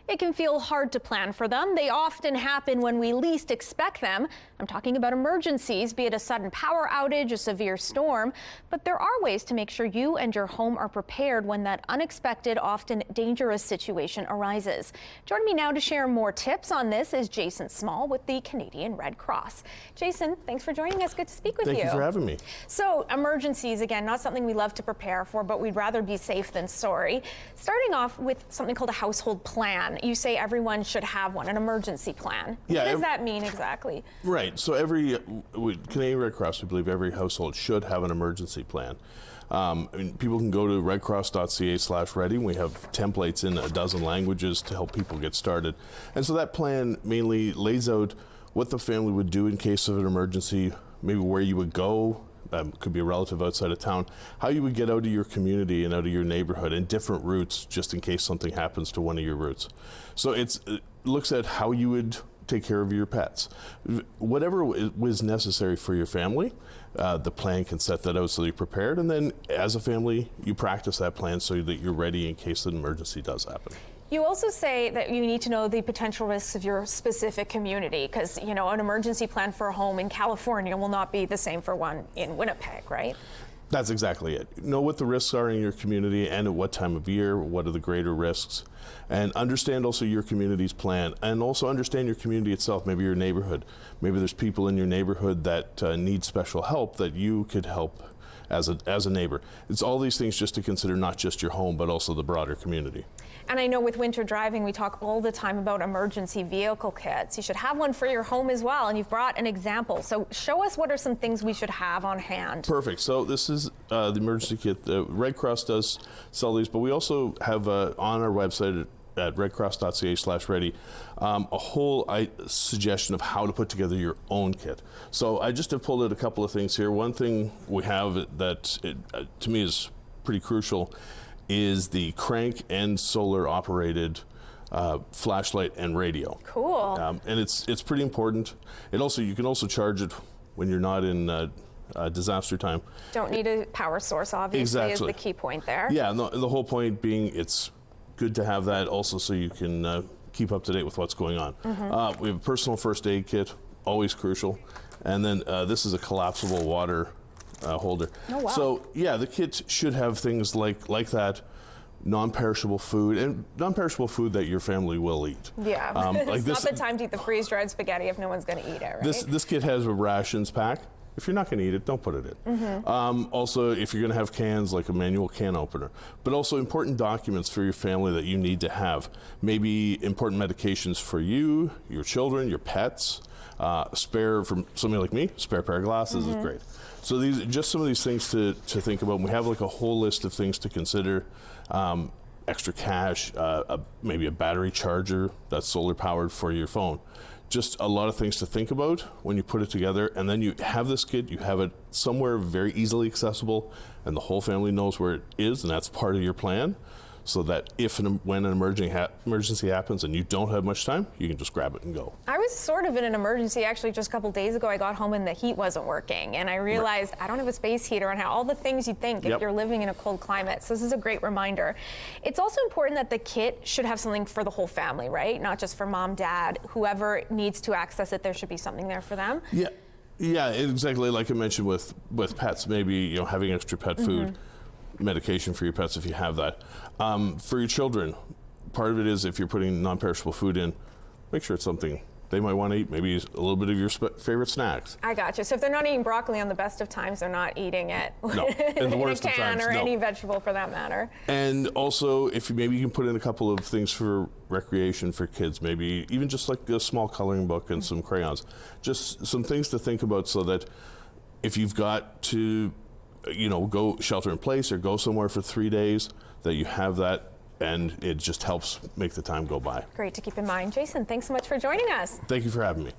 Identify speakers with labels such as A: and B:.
A: It can feel hard to plan for them. They often happen when we least expect them. I'm talking about emergencies, be it a sudden power outage, a severe storm. But there are ways to make sure you and your home are prepared when that unexpected, often dangerous situation arises. Joining me now to share more tips on this is Jason Small with the Canadian Red Cross. Jason, thanks for joining us. Good to speak with you.
B: Thank you for having me.
A: So emergencies, again, not something we love to prepare for, but we'd rather be safe than sorry. Starting off with something called a household plan. You say everyone should have one, an emergency plan.
B: Yeah,
A: what does that mean exactly?
B: Right. So Canadian Red Cross, we believe every household should have an emergency plan. People can go to redcross.ca/ready. We have templates in a dozen languages to help people get started. And so that plan mainly lays out what the family would do in case of an emergency, maybe where you would go. Could be a relative outside of town, how you would get out of your community and out of your neighborhood, and different routes just in case something happens to one of your routes. So it looks at how you would take care of your pets. Whatever was necessary for your family, the plan can set that out so you're prepared, and then as a family, you practice that plan so that you're ready in case an emergency does happen.
A: You also say that you need to know the potential risks of your specific community because, you know, an emergency plan for a home in California will not be the same for one in Winnipeg, right?
B: That's exactly it. Know what the risks are in your community and at what time of year, what are the greater risks, and understand also your community's plan, and also understand your community itself, maybe your neighborhood. Maybe there's people in your neighborhood that need special help that you could help as a neighbor. It's all these things just to consider, not just your home, but also the broader community.
A: And I know with winter driving, we talk all the time about emergency vehicle kits. You should have one for your home as well, and you've brought an example. So show us what are some things we should have on hand.
B: Perfect. So this is the emergency kit. The Red Cross does sell these, but we also have on our website at redcross.ca/ready a whole suggestion of how to put together your own kit. So I just have pulled out a couple of things here. One thing we have that to me is pretty crucial is the crank and solar operated flashlight and radio.
A: Cool.
B: And it's pretty important. You can also charge it when you're not in disaster time.
A: Don't need a power source, obviously,
B: exactly.
A: Is the key point there.
B: Yeah, and the whole point being it's good to have that also so you can keep up to date with what's going on. We have a personal first aid kit, always crucial. And then this is a collapsible water holder.
A: Oh, wow.
B: So yeah, the kit should have things like that, non-perishable food, and non-perishable food that your family will eat.
A: Yeah, it's not the time to eat the freeze-dried spaghetti if no one's going to eat it, right?
B: This kit has a rations pack. If you're not going to eat it, don't put it in. Also, if you're going to have cans, like a manual can opener, but also important documents for your family that you need to have. Maybe important medications for you, your children, your pets. Spare, from somebody like me, spare pair of glasses is great. So these are just some of these things to think about. And we have like a whole list of things to consider. Extra cash, maybe a battery charger that's solar powered for your phone. Just a lot of things to think about when you put it together, and then you have this kit, you have it somewhere very easily accessible, and the whole family knows where it is, and that's part of your plan, so that when an emergency happens and you don't have much time, you can just grab it and go. I
A: was sort of in an emergency actually just a couple days ago. I got home and the heat wasn't working, and I realized I don't have a space heater, and all the things you think if you're living in a cold climate. So this is a great reminder. It's also important that the kit should have something for the whole family, right? Not just for mom, dad, whoever needs to access it, there should be something there for them.
B: Yeah, exactly. Like I mentioned with pets, maybe having extra pet food. Medication for your pets if you have that. For your children, part of it is if you're putting non-perishable food in, make sure it's something they might want to eat, maybe a little bit of your favorite snacks.
A: I gotcha. So if they're not eating broccoli on the best of times, they're not eating it
B: no. In the worst
A: in a can
B: of times,
A: or
B: no.
A: any vegetable for that matter.
B: And also, if maybe you can put in a couple of things for recreation for kids, maybe even just like a small coloring book and some crayons. Just some things to think about so that if you've got to go shelter in place or go somewhere for 3 days, that you have that, and it just helps make the time go by.
A: Great to keep in mind. Jason, thanks so much for joining us.
B: Thank you for having me.